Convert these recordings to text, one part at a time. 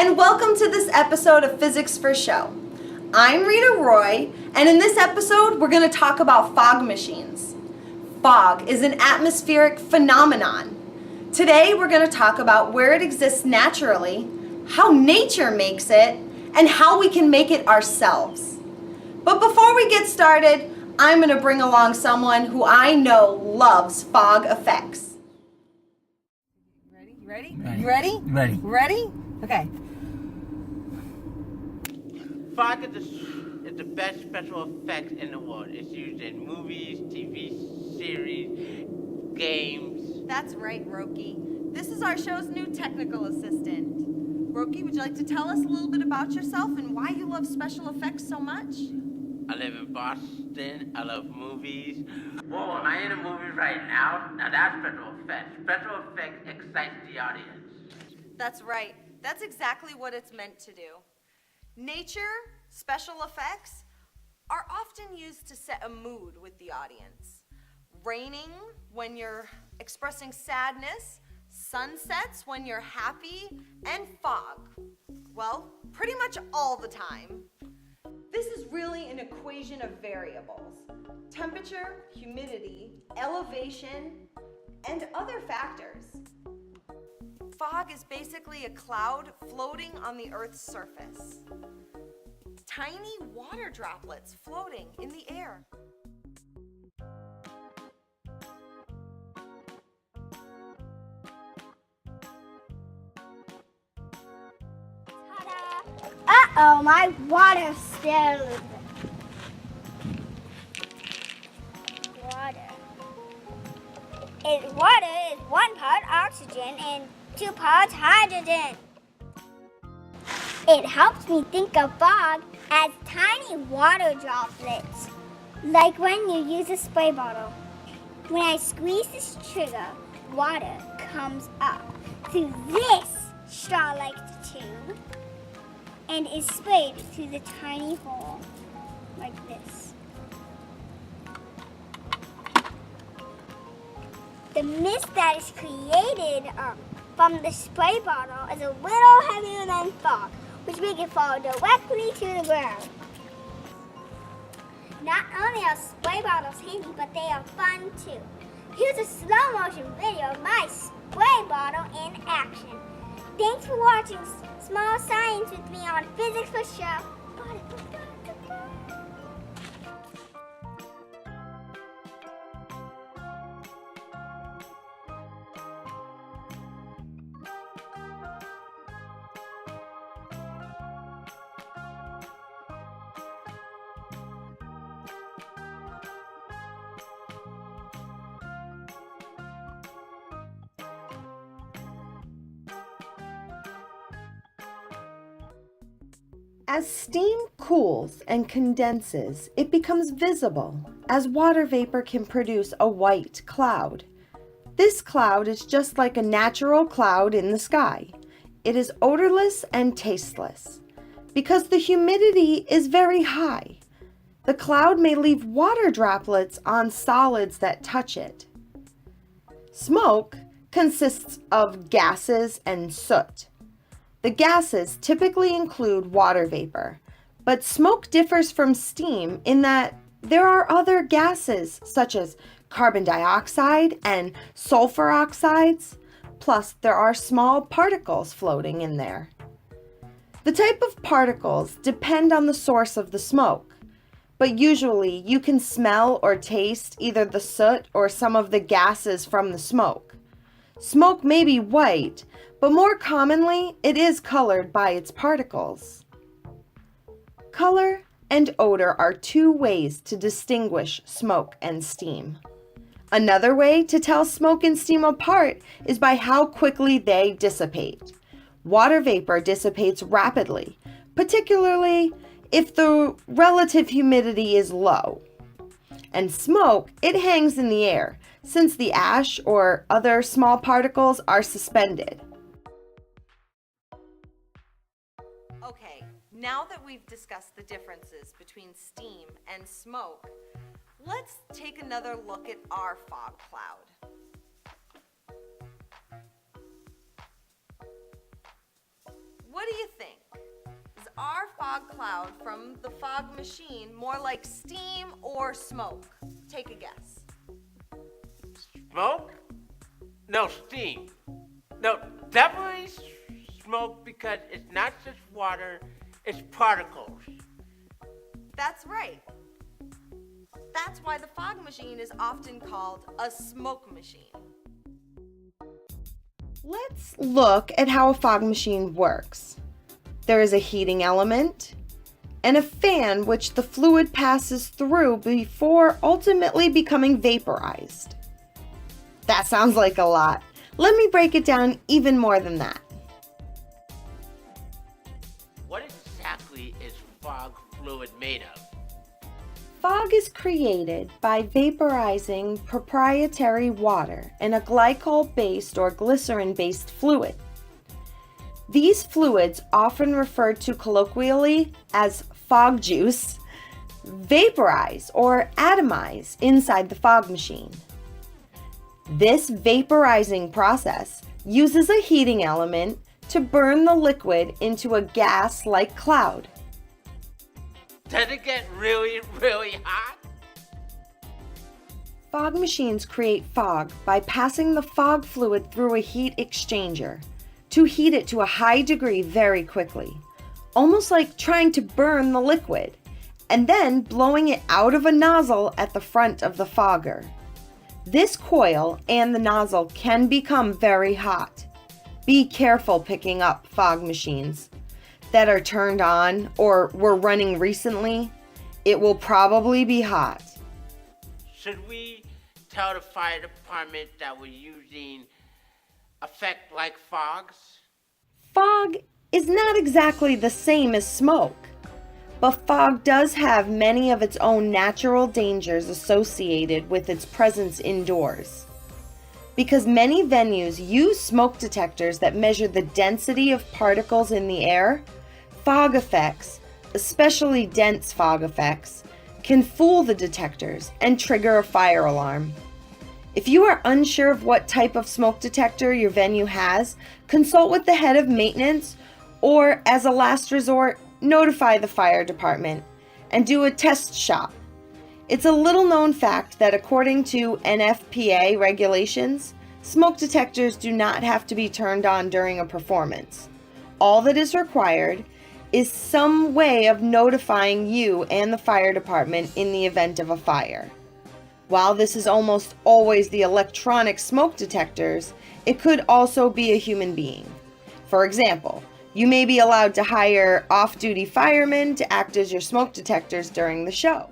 and welcome to this episode of Physics for Show. I'm Rita Roy, and in this episode, we're going to talk about fog machines. Fog is an atmospheric phenomenon. Today, we're going to talk about where it exists naturally, how nature makes it, and how we can make it ourselves. But before we get started, I'm going to bring along someone who I know loves fog effects. Ready? You ready? Ready. Ready? Okay. Fog is the best special effects in the world. It's used in movies, TV series, games. That's right, Roki. This is our show's new technical assistant. Roki, would you like to tell us a little bit about yourself and why you love special effects so much? I live in Boston. I love movies. Whoa, am I in a movie right now? Now that's special effects. Special effects excites the audience. That's right. That's exactly what it's meant to do. Nature, special effects, are often used to set a mood with the audience. Raining when you're expressing sadness, sunsets when you're happy, and fog. Well, pretty much all the time. This is really an equation of variables: temperature, humidity, elevation, and other factors. Fog is basically a cloud floating on the Earth's surface. Tiny water droplets floating in the air. Uh-oh, my water spilled. Water is 1 part oxygen and 2 parts hydrogen. It helps me think of fog as tiny water droplets, like when you use a spray bottle. When I squeeze this trigger, water comes up through this straw-like tube and is sprayed through the tiny hole, like this. The mist that is created from the spray bottle is a little heavier than fog, which makes it fall directly to the ground. Not only are spray bottles handy, but they are fun too. Here's a slow motion video of my spray bottle in action. Thanks for watching Small Science with me on Physics for Show. As steam cools and condenses, it becomes visible, as water vapor can produce a white cloud. This cloud is just like a natural cloud in the sky. It is odorless and tasteless. Because the humidity is very high, the cloud may leave water droplets on solids that touch it. Smoke consists of gases and soot. The gases typically include water vapor, but smoke differs from steam in that there are other gases such as carbon dioxide and sulfur oxides, plus there are small particles floating in there. The type of particles depend on the source of the smoke, but usually you can smell or taste either the soot or some of the gases from the smoke. Smoke may be white, but more commonly, it is colored by its particles. Color and odor are 2 ways to distinguish smoke and steam. Another way to tell smoke and steam apart is by how quickly they dissipate. Water vapor dissipates rapidly, particularly if the relative humidity is low. And smoke, it hangs in the air, since the ash or other small particles are suspended. Okay, now that we've discussed the differences between steam and smoke, let's take another look at our fog cloud. What do you think? Is our fog cloud from the fog machine more like steam or smoke? Take a guess. Smoke? No, steam. No, definitely smoke because it's not just water, it's particles. That's right. That's why the fog machine is often called a smoke machine. Let's look at how a fog machine works. There is a heating element and a fan which the fluid passes through before ultimately becoming vaporized. That sounds like a lot. Let me break it down even more than that. What exactly is fog fluid made of? Fog is created by vaporizing proprietary water in a glycol-based or glycerin-based fluid. These fluids, often referred to colloquially as fog juice, vaporize or atomize inside the fog machine. This vaporizing process uses a heating element to burn the liquid into a gas-like cloud. Does it get really, really hot? Fog machines create fog by passing the fog fluid through a heat exchanger to heat it to a high degree very quickly, almost like trying to burn the liquid, and then blowing it out of a nozzle at the front of the fogger. This coil and the nozzle can become very hot. Be careful picking up fog machines that are turned on or were running recently. It will probably be hot. Should we tell the fire department that we're using effect like fogs? Fog is not exactly the same as smoke, but fog does have many of its own natural dangers associated with its presence indoors. Because many venues use smoke detectors that measure the density of particles in the air, fog effects, especially dense fog effects, can fool the detectors and trigger a fire alarm. If you are unsure of what type of smoke detector your venue has, consult with the head of maintenance or, as a last resort, notify the fire department and do a test shot. It's a little known fact that according to NFPA regulations, smoke detectors do not have to be turned on during a performance. All that is required is some way of notifying you and the fire department in the event of a fire. While this is almost always the electronic smoke detectors, it could also be a human being. For example, you may be allowed to hire off-duty firemen to act as your smoke detectors during the show.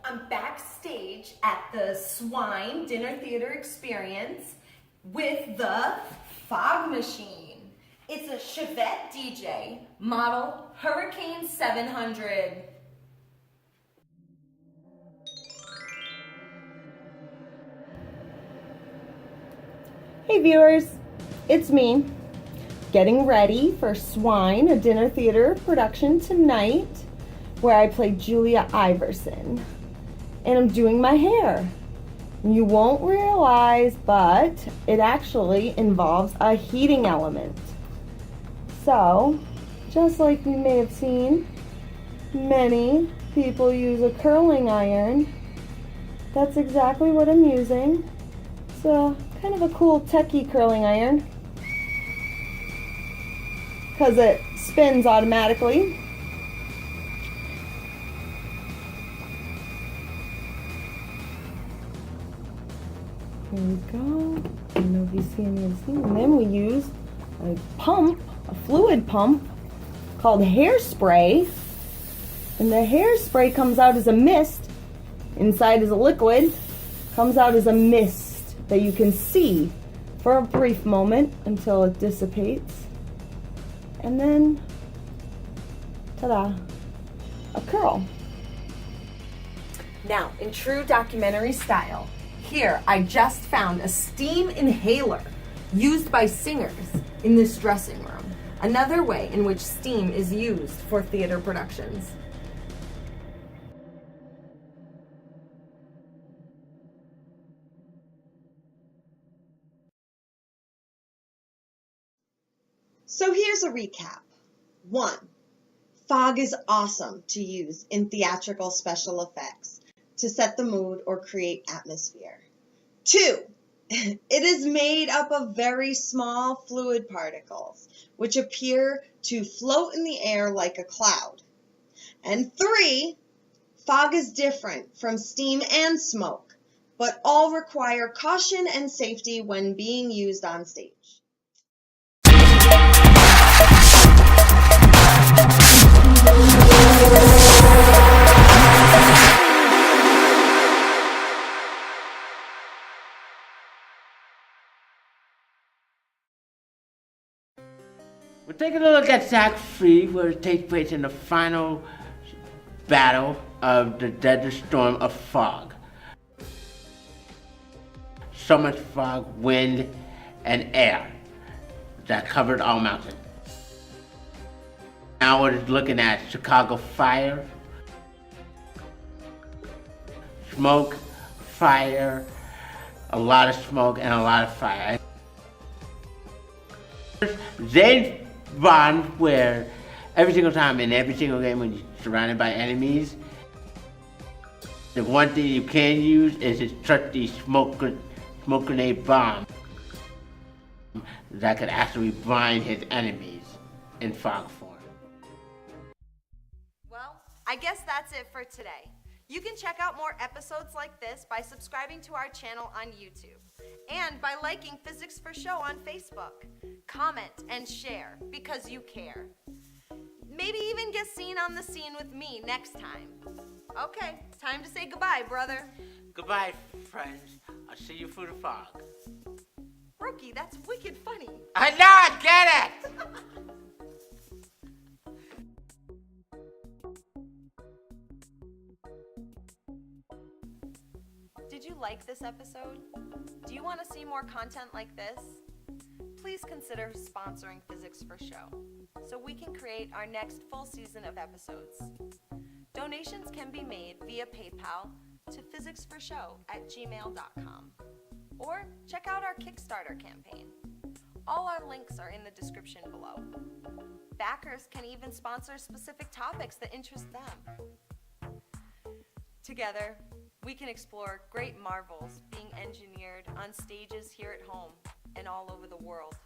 I'm backstage at the Swine Dinner Theater Experience with the Fog Machine. It's a Chevette DJ, model Hurricane 700. Hey viewers, it's me, getting ready for Swine, a dinner theater production tonight, where I play Julia Iverson. And I'm doing my hair. You won't realize, but it actually involves a heating element. So, just like you may have seen, many people use a curling iron. That's exactly what I'm using. It's a kind of a cool techie curling iron, because it spins automatically. Here we go. I don't know if you see any of these. And then we use a pump, a fluid pump called hairspray. And the hairspray comes out as a mist. Inside is a liquid. Comes out as a mist that you can see for a brief moment until it dissipates. And then, ta-da, a curl. Now, in true documentary style, here I just found a steam inhaler used by singers in this dressing room. Another way in which steam is used for theater productions. So here's a recap. 1. Fog is awesome to use in theatrical special effects to set the mood or create atmosphere. 2. It is made up of very small fluid particles, which appear to float in the air like a cloud. And 3. Fog is different from steam and smoke, but all require caution and safety when being used on stage. We're taking a look at Act 3, where it takes place in the final battle of the deadly storm of fog. So much fog, wind, and air that covered all mountains. Now we're looking at Chicago fire, smoke, fire, a lot of smoke, and a lot of fire. James Bond, where every single time in every single game when you're surrounded by enemies, the one thing you can use is his trusty smoke grenade bomb that could actually blind his enemies in fog form. Well, I guess that's it for today. You can check out more episodes like this by subscribing to our channel on YouTube and by liking Physics for Show on Facebook. Comment and share because you care. Maybe even get seen on the scene with me next time. Okay, time to say goodbye, brother. Goodbye, friends. I'll see you through the fog. Brokey, that's wicked funny. I know, I get it! Did you like this episode? Do you want to see more content like this? Please consider sponsoring Physics for Show so we can create our next full season of episodes. Donations can be made via PayPal to physicsforshow@gmail.com or check out our Kickstarter campaign. All our links are in the description below. Backers can even sponsor specific topics that interest them. Together, we can explore great marvels being engineered on stages here at home and all over the world.